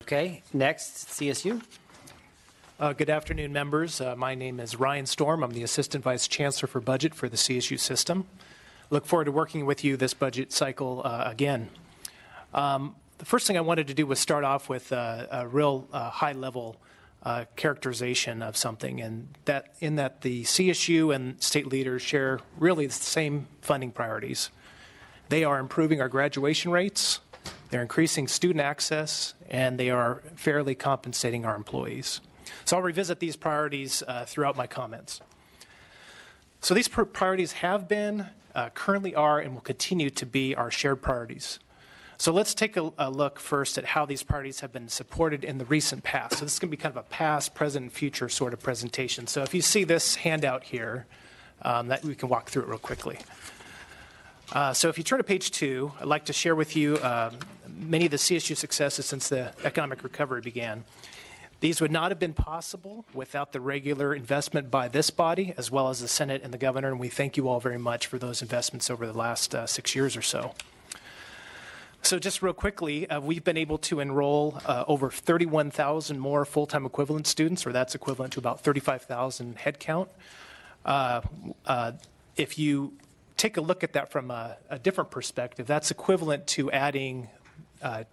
Okay, next, CSU. Good afternoon, members. My name is Ryan Storm. I'm the Assistant Vice Chancellor for Budget for the CSU system. Look forward to working with you this budget cycle again. The first thing I wanted to do was start off with a real high-level characterization of something, and that the CSU and state leaders share really the same funding priorities. They are improving our graduation rates, they're increasing student access, and they are fairly compensating our employees. So I'll revisit these priorities throughout my comments. So these priorities have been, currently are, and will continue to be our shared priorities. So let's take a look first at how these priorities have been supported in the recent past. So this is going to be kind of a past, present, and future sort of presentation. So if you see this handout here, that we can walk through it real quickly. So if you turn to page 2, I'd like to share with you many of the CSU successes since the economic recovery began. These would not have been possible without the regular investment by this body, as well as the Senate and the governor, and we thank you all very much for those investments over the last 6 years or so. So just real quickly, we've been able to enroll over 31,000 more full-time equivalent students, or that's equivalent to about 35,000 head count. If you take a look at that from a different perspective, that's equivalent to adding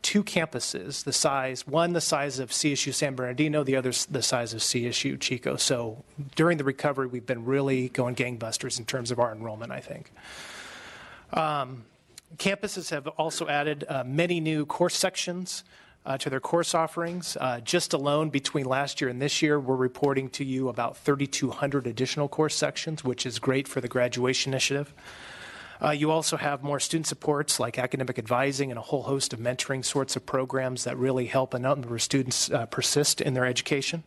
2 campuses, the size of CSU San Bernardino, the other the size of CSU Chico. So during the recovery, we've been really going gangbusters in terms of our enrollment, I think. Campuses have also added many new course sections to their course offerings. Just alone between last year and this year, we're reporting to you about 3,200 additional course sections, which is great for the graduation initiative. You also have more student supports like academic advising and a whole host of mentoring sorts of programs that really help a number of students persist in their education.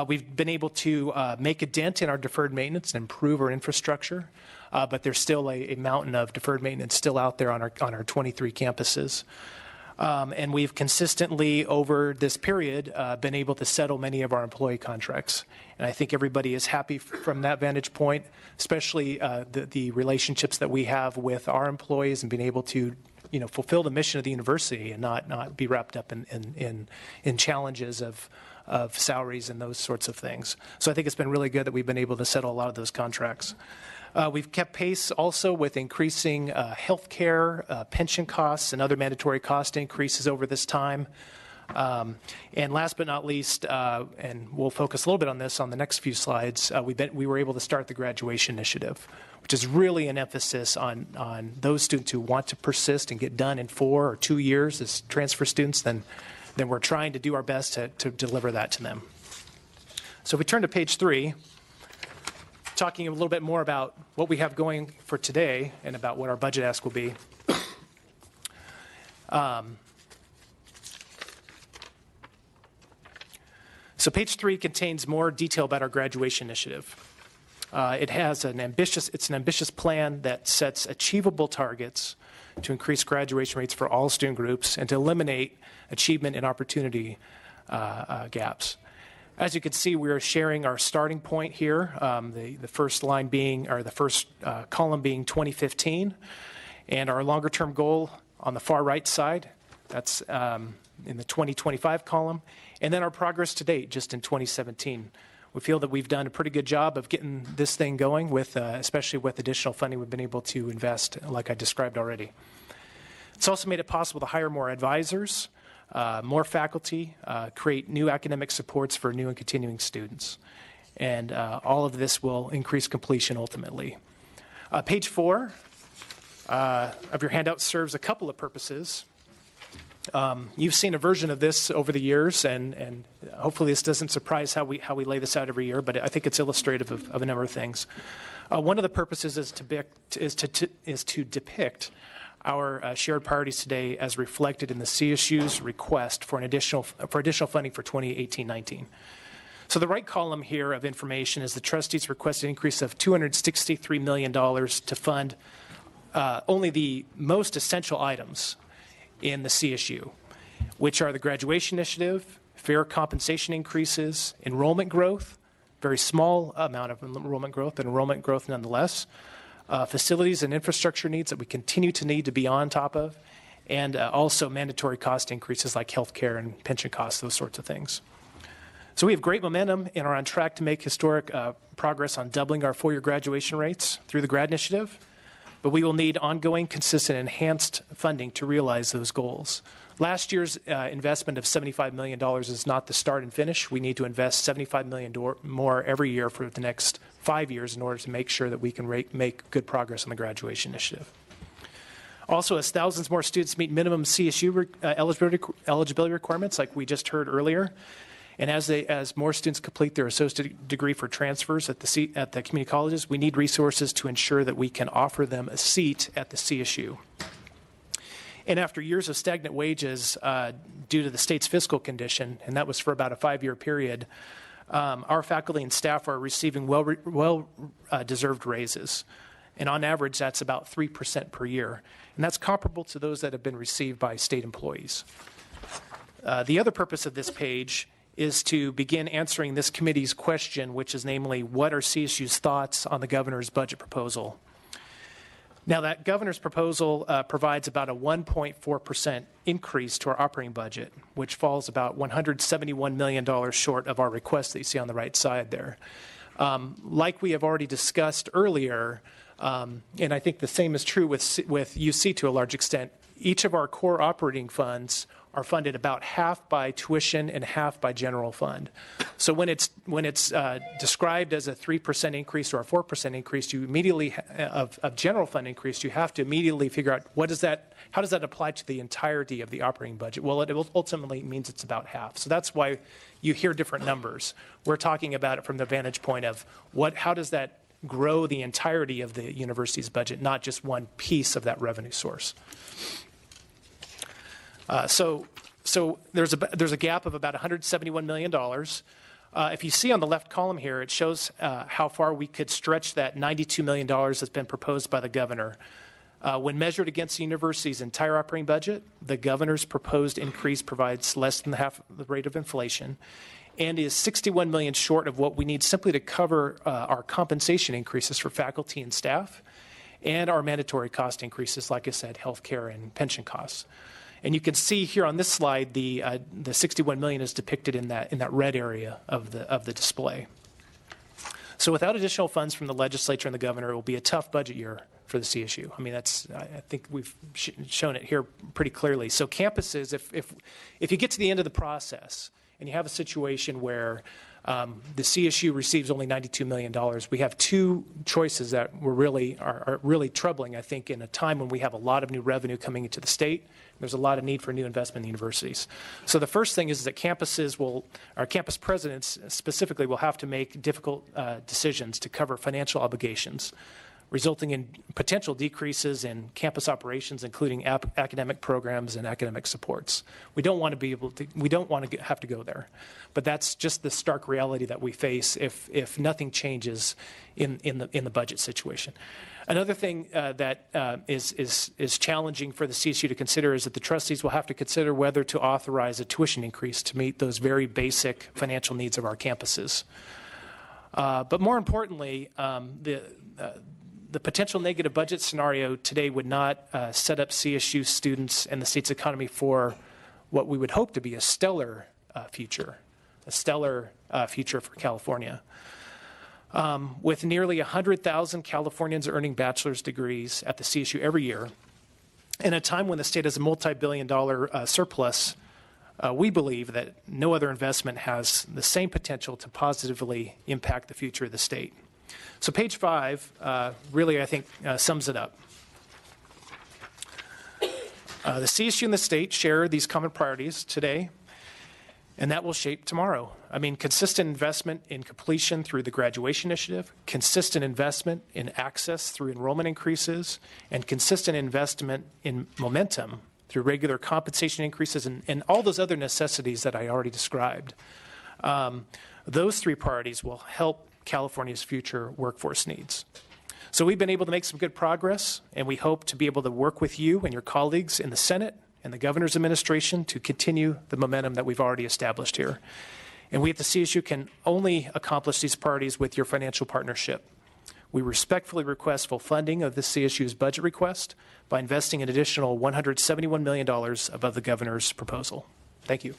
We've been able to make a dent in our deferred maintenance and improve our infrastructure, but there's still a mountain of deferred maintenance still out there on our 23 campuses. And we've consistently, over this period, been able to settle many of our employee contracts. And I think everybody is happy from that vantage point, especially the relationships that we have with our employees and being able to, fulfill the mission of the university and not be wrapped up in challenges of salaries and those sorts of things. So I think it's been really good that we've been able to settle a lot of those contracts. We've kept pace also with increasing health care, pension costs, and other mandatory cost increases over this time. And last but not least, and we'll focus a little bit on this on the next few slides, we were able to start the graduation initiative, which is really an emphasis on those students who want to persist and get done in 4 or 2 years as transfer students, then we're trying to do our best to deliver that to them. So if we turn to page 3, talking a little bit more about what we have going for today and about what our budget ask will be. So page 3 contains more detail about our graduation initiative. It's an ambitious plan that sets achievable targets to increase graduation rates for all student groups and to eliminate achievement and opportunity gaps. As you can see, we are sharing our starting point here, the first line being, or the first column being 2015, and our longer term goal on the far right side, that's in the 2025 column, and then our progress to date just in 2017. We feel that we've done a pretty good job of getting this thing going, with especially with additional funding we've been able to invest, like I described already. It's also made it possible to hire more advisors, more faculty, create new academic supports for new and continuing students. And all of this will increase completion ultimately. Page 4 of your handout serves a couple of purposes. You've seen a version of this over the years, and hopefully this doesn't surprise how we lay this out every year, but I think it's illustrative of a number of things. One of the purposes is to depict our shared priorities today as reflected in the CSU's request for additional funding for 2018-19. So the right column here of information is the trustees' requested increase of $263 million to fund only the most essential items in the CSU, which are the graduation initiative, fair compensation increases, enrollment growth, very small amount of enrollment growth, but enrollment growth nonetheless, facilities and infrastructure needs that we continue to need to be on top of, and also mandatory cost increases like healthcare and pension costs, those sorts of things. So we have great momentum and are on track to make historic progress on doubling our four-year graduation rates through the GRAD initiative, but we will need ongoing, consistent, enhanced funding to realize those goals. Last year's investment of $75 million is not the start and finish. We need to invest $75 million more every year for the next 5 years in order to make sure that we can make good progress on the graduation initiative. Also, as thousands more students meet minimum CSU eligibility requirements, like we just heard earlier, and as more students complete their associate degree for transfers at the community colleges, we need resources to ensure that we can offer them a seat at the CSU. And after years of stagnant wages due to the state's fiscal condition, and that was for about a 5-year period, our faculty and staff are receiving well-deserved raises. And on average, that's about 3% per year. And that's comparable to those that have been received by state employees. The other purpose of this page is to begin answering this committee's question, which is namely, what are CSU's thoughts on the governor's budget proposal? Now, that governor's proposal provides about a 1.4% increase to our operating budget, which falls about $171 million short of our request that you see on the right side there. Like we have already discussed earlier, and I think the same is true with UC to a large extent, each of our core operating funds are funded about half by tuition and half by general fund. So when it's described as a 3% increase or a 4% increase, you immediately of general fund increase, you have to immediately figure out how does that apply to the entirety of the operating budget? Well, it ultimately means it's about half. So that's why you hear different numbers. We're talking about it from the vantage point of how does that grow the entirety of the university's budget, not just one piece of that revenue source. So there's a gap of about $171 million. If you see on the left column here, it shows how far we could stretch that $92 million that's been proposed by the governor. When measured against the university's entire operating budget, the governor's proposed increase provides less than half the rate of inflation and is $61 million short of what we need simply to cover our compensation increases for faculty and staff and our mandatory cost increases, like I said, healthcare and pension costs. And you can see here on this slide the $61 million is depicted in that red area of the display. So without additional funds from the legislature and the governor, it will be a tough budget year for the CSU. I mean, I think we've shown it here pretty clearly. So campuses, if you get to the end of the process and you have a situation where the CSU receives only $92 million, we have two choices that are really troubling, I think, in a time when we have a lot of new revenue coming into the state. There's a lot of need for new investment in the universities. So the first thing is that our campus presidents specifically will have to make difficult decisions to cover financial obligations, resulting in potential decreases in campus operations, including academic programs and academic supports. We don't want to have to go there, but that's just the stark reality that we face if nothing changes in the budget situation. Another thing that is challenging for the CSU to consider is that the trustees will have to consider whether to authorize a tuition increase to meet those very basic financial needs of our campuses. But more importantly, the potential negative budget scenario today would not set up CSU students and the state's economy for what we would hope to be a stellar future for California. With nearly 100,000 Californians earning bachelor's degrees at the CSU every year, in a time when the state has a multi-billion-dollar surplus, we believe that no other investment has the same potential to positively impact the future of the state. So page 5 really, I think, sums it up. The CSU and the state share these common priorities today, and that will shape tomorrow. I mean, consistent investment in completion through the graduation initiative, consistent investment in access through enrollment increases, and consistent investment in momentum through regular compensation increases and all those other necessities that I already described. Those three priorities will help California's future workforce needs. So we've been able to make some good progress, and we hope to be able to work with you and your colleagues in the Senate and the governor's administration to continue the momentum that we've already established here. And we at the CSU can only accomplish these priorities with your financial partnership. We respectfully request full funding of the CSU's budget request, by investing an additional $171 million above the governor's proposal. Thank you.